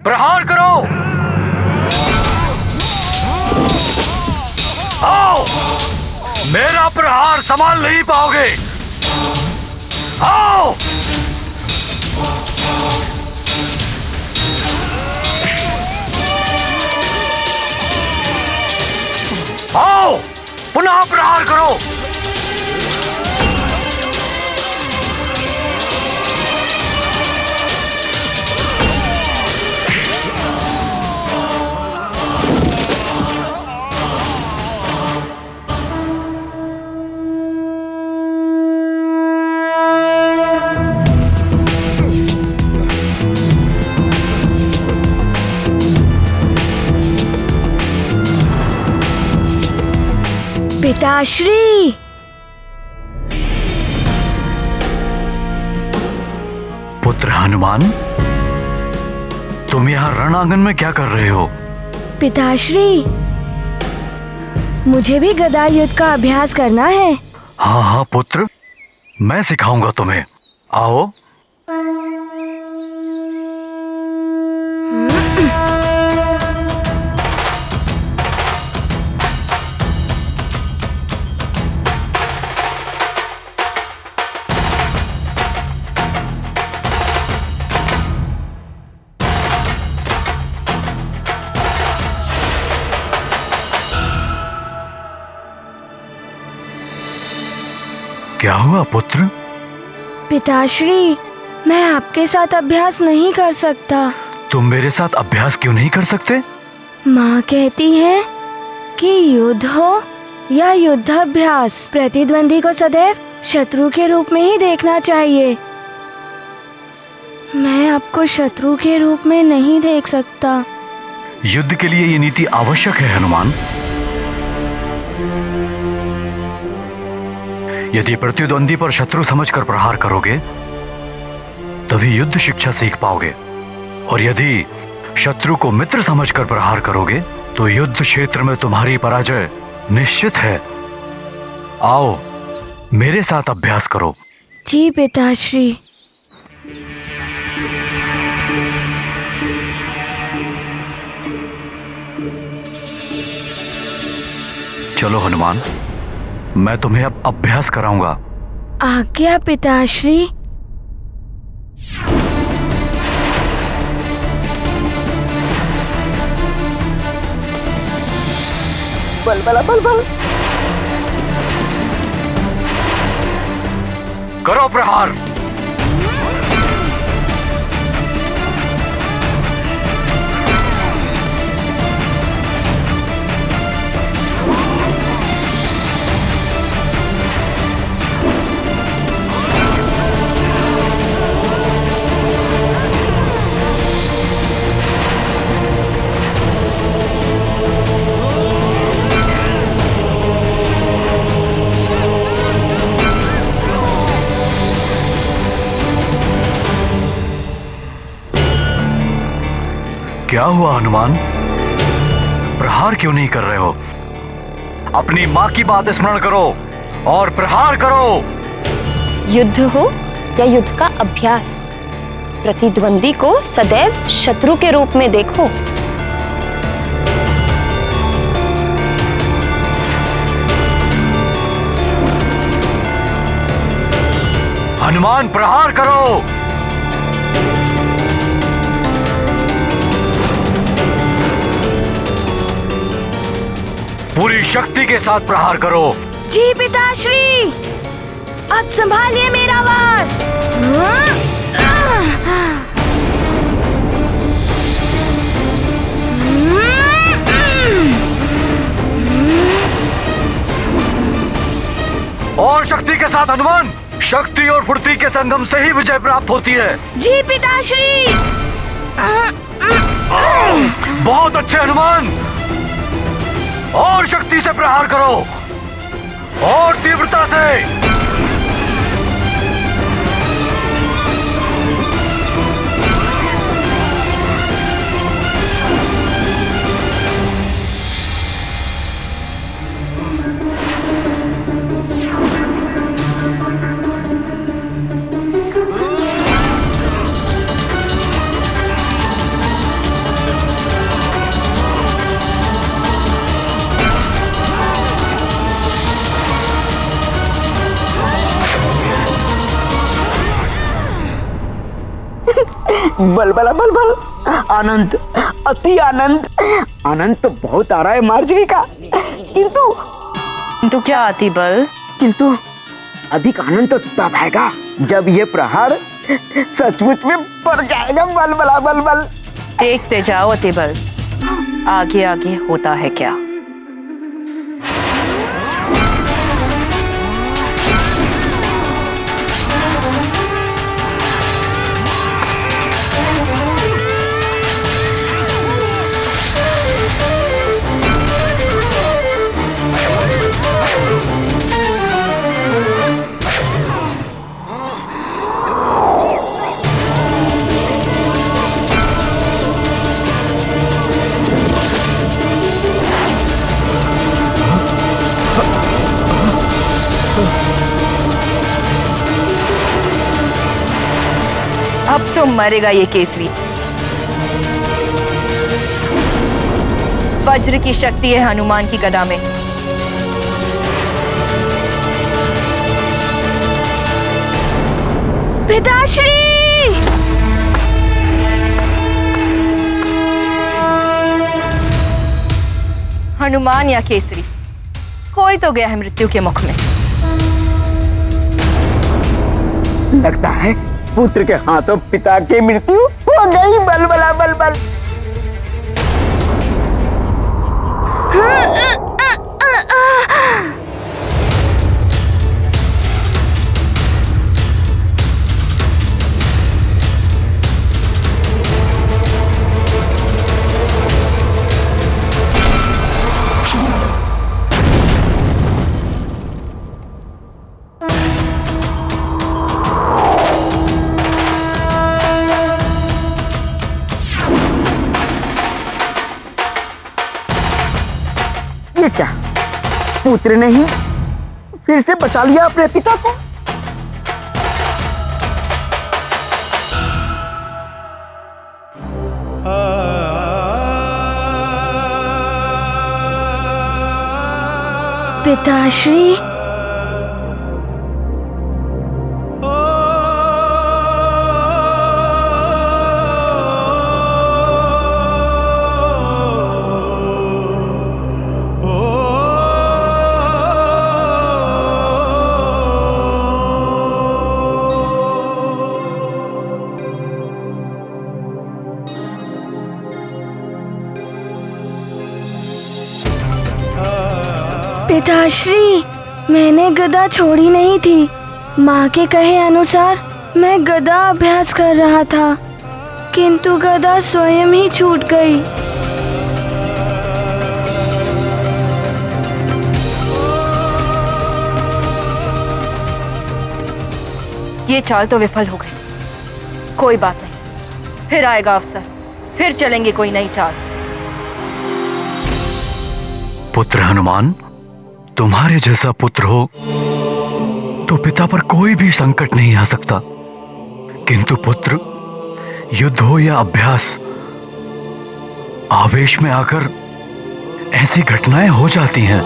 प्रहार करो। आओ, मेरा प्रहार संभाल नहीं पाओगे। आओ, आओ, पुनः प्रहार करो। पिताश्री, पुत्र हनुमान, तुम यहाँ रणांगन में क्या कर रहे हो? पिताश्री, मुझे भी गदा युद्ध का अभ्यास करना है। हाँ हाँ पुत्र, मैं सिखाऊंगा तुम्हें। आओ। क्या हुआ पुत्र? पिताश्री, मैं आपके साथ अभ्यास नहीं कर सकता। तुम मेरे साथ अभ्यास क्यों नहीं कर सकते? माँ कहती है कि युद्ध हो या युद्धाभ्यास, प्रतिद्वंदी को सदैव शत्रु के रूप में ही देखना चाहिए। मैं आपको शत्रु के रूप में नहीं देख सकता। युद्ध के लिए ये नीति आवश्यक है हनुमान। यदि प्रतिद्वंदी पर शत्रु समझकर प्रहार करोगे तभी युद्ध शिक्षा सीख पाओगे, और यदि शत्रु को मित्र समझकर प्रहार करोगे तो युद्ध क्षेत्र में तुम्हारी पराजय निश्चित है। आओ, मेरे साथ अभ्यास करो। जी पिताश्री। चलो हनुमान, मैं तुम्हें अब अभ्यास कराऊंगा। आज्ञा पिताश्री। बल बल बल बल। करो प्रहार। क्या हुआ हनुमान? प्रहार क्यों नहीं कर रहे हो? अपनी माँ की बात स्मरण करो और प्रहार करो। युद्ध हो या युद्ध का अभ्यास, प्रतिद्वंदी को सदैव शत्रु के रूप में देखो। हनुमान, प्रहार करो। पूरी शक्ति के साथ प्रहार करो। जी पिताश्री। अब संभालिए मेरा वार। और शक्ति के साथ हनुमान। शक्ति और फुर्ती के संगम से ही विजय प्राप्त होती है। जी पिताश्री। बहुत अच्छे हनुमान। और शक्ति से प्रहार करो और तीव्रता से। बलबला बलबल, आनंद, अति आनंद। आनंद तो बहुत आ रहा है मार्जरी का, तू क्या आती बल? किंतु अधिक आनंद तो तब आएगा जब ये प्रहार सचमुच में पड़ जाएगा। बलबला बलबल। देखते जाओ अति बल, आगे आगे होता है क्या। अब तो मरेगा ये केसरी। वज्र की शक्ति है हनुमान की गदा में। पिताश्री! हनुमान या केसरी, कोई तो गया है मृत्यु के मुख में। लगता है पुत्र के हाथों पिता की मृत्यु हो गई। बलबला बलबल। ये क्या, पुत्र ने ही फिर से बचा लिया अपने पिता को। पिताश्री, पिताश्री, मैंने गदा छोड़ी नहीं थी। माँ के कहे अनुसार मैं गदा अभ्यास कर रहा था, किंतु गदा स्वयं ही छूट गई। ये चाल तो विफल हो गई। कोई बात नहीं, फिर आएगा अवसर, फिर चलेंगे कोई नई चाल। पुत्र हनुमान, तुम्हारे जैसा पुत्र हो तो पिता पर कोई भी संकट नहीं आ सकता, किंतु पुत्र, युद्ध हो या अभ्यास, आवेश में आकर ऐसी घटनाएं हो जाती हैं।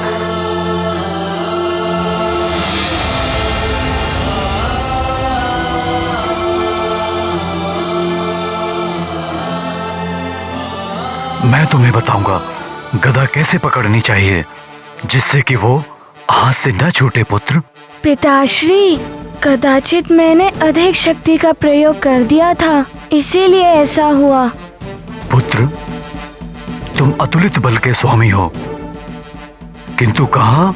मैं तुम्हें बताऊंगा गदा कैसे पकड़नी चाहिए जिससे कि वो हाथ से न छूटे। पुत्र पिताश्री, कदाचित मैंने अधिक शक्ति का प्रयोग कर दिया था, इसीलिए ऐसा हुआ। पुत्र, तुम अतुलित बल के स्वामी हो, किंतु कहां,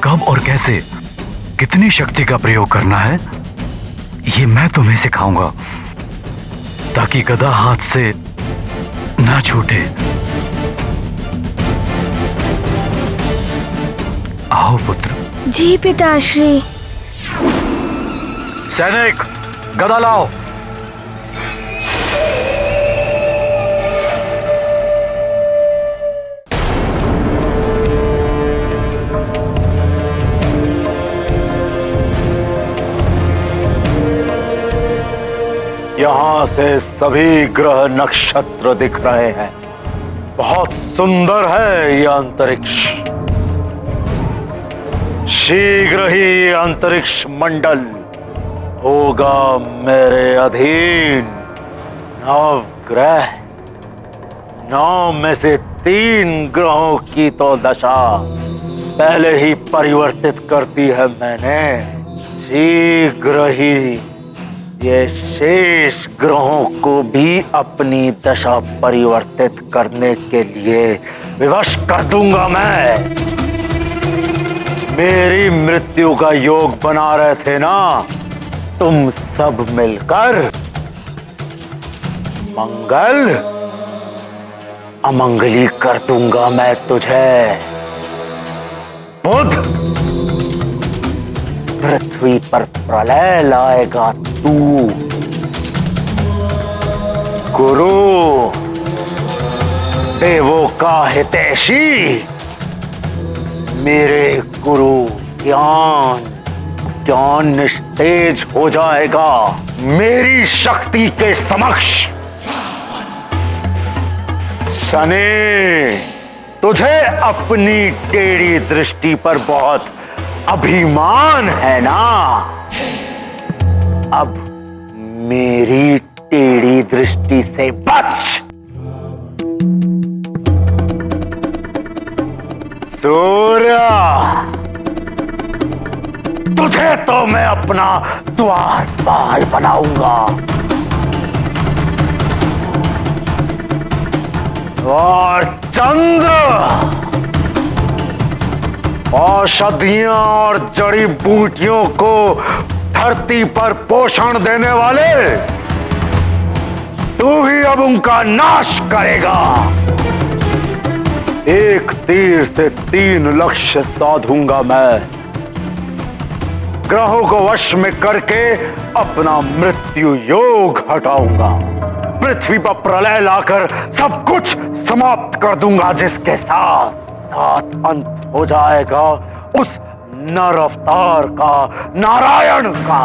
कब और कैसे, कितनी शक्ति का प्रयोग करना है, ये मैं तुम्हें सिखाऊंगा, ताकि गदा हाथ से ना छूटे। आओ पुत्र। जी पिताश्री। सैनिक, गदा लाओ। यहाँ से सभी ग्रह नक्षत्र दिख रहे हैं। बहुत सुंदर है यह अंतरिक्ष। शीघ्र ही अंतरिक्ष मंडल होगा मेरे अधीन। 9 ग्रह, 9 में से 3 ग्रहों की तो दशा पहले ही परिवर्तित कर दी है मैंने। शीघ्र ही ये शेष ग्रहों को भी अपनी दशा परिवर्तित करने के लिए विवश कर दूंगा मैं। मेरी मृत्यु का योग बना रहे थे ना तुम सब मिलकर, मंगल अमंगली कर दूंगा मैं तुझे। बुध, पृथ्वी पर प्रलय लाएगा तू। गुरु, देवों का हितैषी, मेरे गुरु ज्ञान निस्तेज हो जाएगा मेरी शक्ति के समक्ष। शनि, तुझे अपनी टेढ़ी दृष्टि पर बहुत अभिमान है ना? अब मेरी टेढ़ी दृष्टि से बच। सूर्य, तुझे तो मैं अपना द्वारपाल बनाऊंगा। और चंद्र, औषधियां और जड़ी बूटियों को धरती पर पोषण देने वाले, तू ही अब उनका नाश करेगा। एक तीर से 3 लक्ष्य साधूंगा मैं। ग्रहों को वश में करके अपना मृत्यु योग हटाऊंगा। पृथ्वी पर प्रलय लाकर सब कुछ समाप्त कर दूंगा, जिसके साथ अंत हो जाएगा उस नर अवतार का, नारायण का।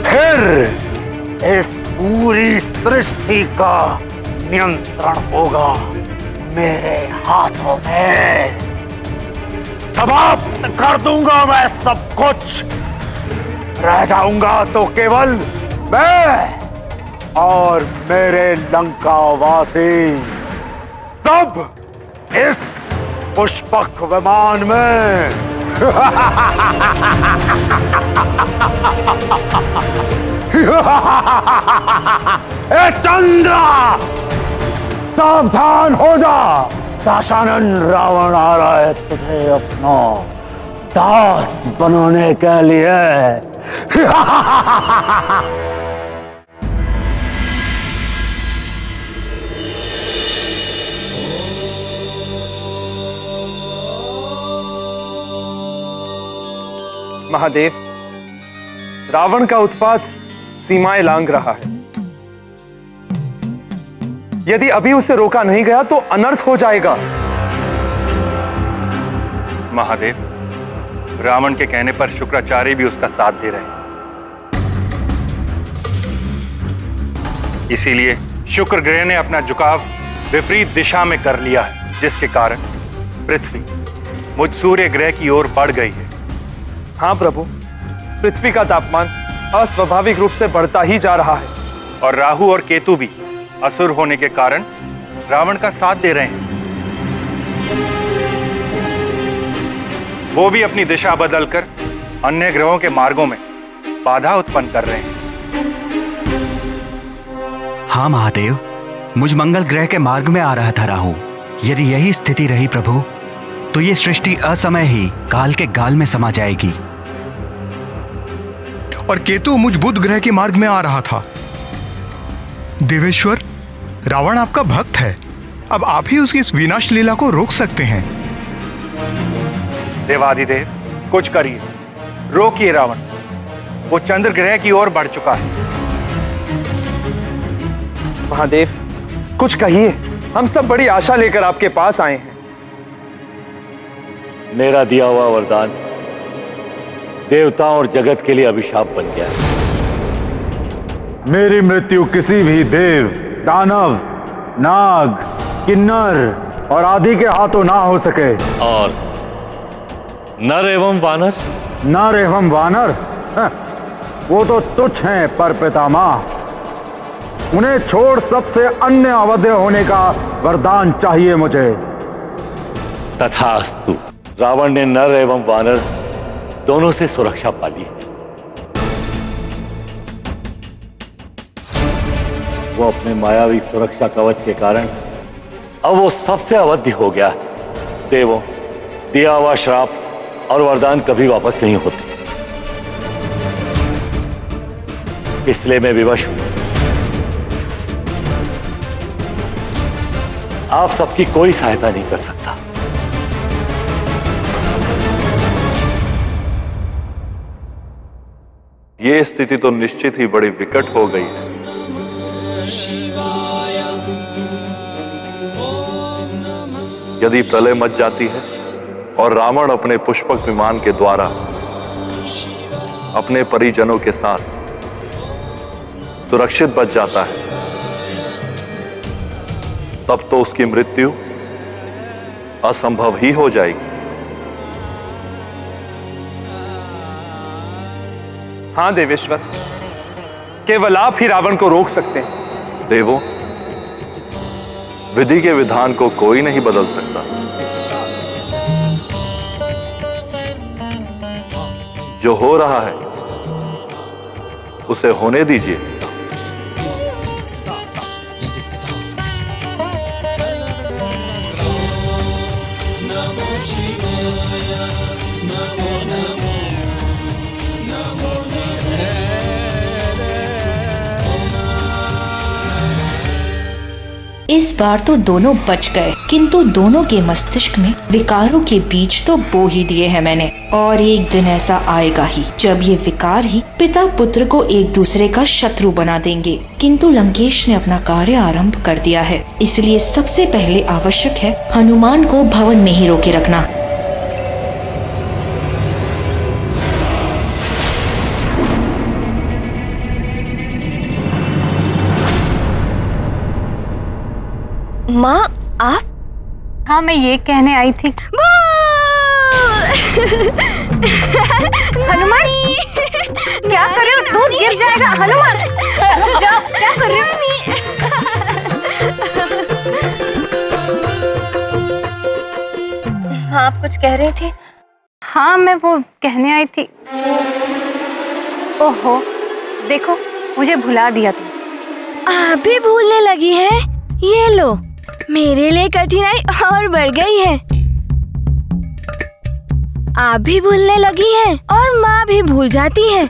फिर इस पूरी सृष्टि का नियंत्रण होगा मेरे हाथों में। समाप्त कर दूंगा मैं सब कुछ। रह जाऊंगा तो केवल मैं और मेरे लंकावासी, सब इस पुष्पक विमान में। ए चंद्रा, सावधान हो जा। दाशानन रावण आ रहा है तुझे अपना दास बनाने के लिए। महादेव, रावण का उत्पात सीमाएं लांघ रहा है। यदि अभी उसे रोका नहीं गया तो अनर्थ हो जाएगा। महादेव, रावण के कहने पर शुक्राचार्य भी उसका साथ दे रहे हैं। इसीलिए शुक्र ग्रह ने अपना झुकाव विपरीत दिशा में कर लिया है, जिसके कारण पृथ्वी मुझ सूर्य ग्रह की ओर बढ़ गई है। हाँ प्रभु, पृथ्वी का तापमान अस्वाभाविक रूप से बढ़ता ही जा रहा है। और राहु और केतु भी असुर होने के कारण रावण का साथ दे रहे हैं। वो भी अपनी दिशा बदलकर अन्य ग्रहों के मार्गों में बाधा उत्पन्न कर रहे हैं। हाँ महादेव, मुझ मंगल ग्रह के मार्ग में आ रहा था राहु। यदि यही स्थिति रही प्रभु, तो ये सृष्टि असमय ही काल के गाल में समा जाएगी। और केतु मुझ बुध ग्रह के मार्ग में आ रहा था। देवेश्वर, रावण आपका भक्त है, अब आप ही उसकी इस विनाश लीला को रोक सकते हैं। देवाधिदेव, कुछ करिए, रोकिए रावण। वो चंद्र ग्रह की ओर बढ़ चुका है। महादेव, कुछ कहिए, हम सब बड़ी आशा लेकर आपके पास आए हैं। मेरा दिया हुआ वरदान देवताओं और जगत के लिए अभिशाप बन गया। मेरी मृत्यु किसी भी देव, दानव, नाग, किन्नर और आदि के हाथों ना हो सके। और नर एवं वानर? नर एवं वानर, वो तो तुच्छ हैं पर पितामह। उन्हें छोड़ सबसे अन्य अवध्य होने का वरदान चाहिए मुझे। तथास्तु। रावण ने नर एवं वानर दोनों से सुरक्षा पाली है। वो अपने मायावी सुरक्षा कवच के कारण अब वो सबसे अवध्य हो गया है। देवों, दिया हुआ श्राप और वरदान कभी वापस नहीं होते, इसलिए मैं विवश हूं। आप सबकी कोई सहायता नहीं कर सकता। ये स्थिति तो निश्चित ही बड़ी विकट हो गई है। यदि प्रलय मच जाती है और रावण अपने पुष्पक विमान के द्वारा अपने परिजनों के साथ सुरक्षित बच जाता है, तब तो उसकी मृत्यु असंभव ही हो जाएगी। हाँ देवेश्वर, केवल आप ही रावण को रोक सकते हैं। देवों, विधि के विधान को कोई नहीं बदल सकता। जो हो रहा है उसे होने दीजिए। इस बार तो दोनों बच गए, किंतु दोनों के मस्तिष्क में विकारों के बीज तो बो ही दिए हैं मैंने। और एक दिन ऐसा आएगा ही जब ये विकार ही पिता पुत्र को एक दूसरे का शत्रु बना देंगे। किंतु लंकेश ने अपना कार्य आरंभ कर दिया है, इसलिए सबसे पहले आवश्यक है हनुमान को भवन में ही रोके रखना। माँ, आप? हाँ, मैं ये कहने आई थी। हनुमान, क्या कर रहे हो? दूध गिर जाएगा। हनुमान, जाओ, क्या कर रहे हो? हाँ, आप कुछ कह रही थी? हाँ, मैं वो कहने आई थी। ओहो, देखो, मुझे भुला दिया तुम। आप भी भूलने लगी है? ये लो, मेरे लिए कठिनाई और बढ़ गई है। आप भी भूलने लगी हैं और माँ भी भूल जाती है।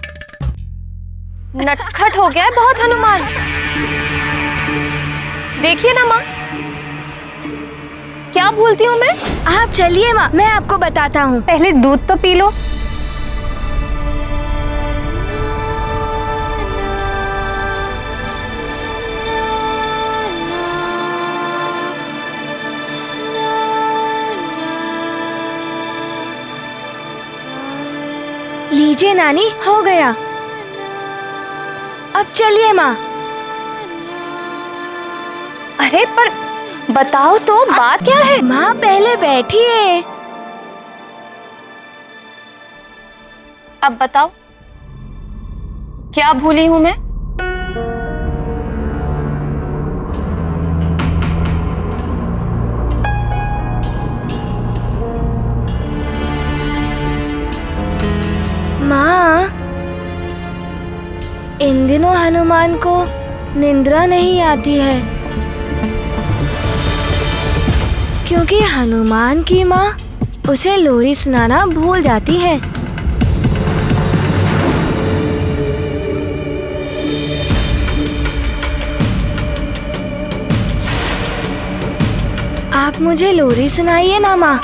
नटखट हो गया है बहुत हनुमान। देखिए ना माँ, क्या भूलती हूँ मैं? आप चलिए माँ, मैं आपको बताता हूँ। पहले दूध तो पी लो। लीजिए नानी, हो गया। अब चलिए माँ। अरे पर बताओ तो, बात क्या है? माँ पहले बैठिए। अब बताओ, क्या भूली हूँ मैं? माँ, इन दिनों हनुमान को निंद्रा नहीं आती है, क्योंकि हनुमान की माँ उसे लोरी सुनाना भूल जाती है। आप मुझे लोरी सुनाइए ना माँ।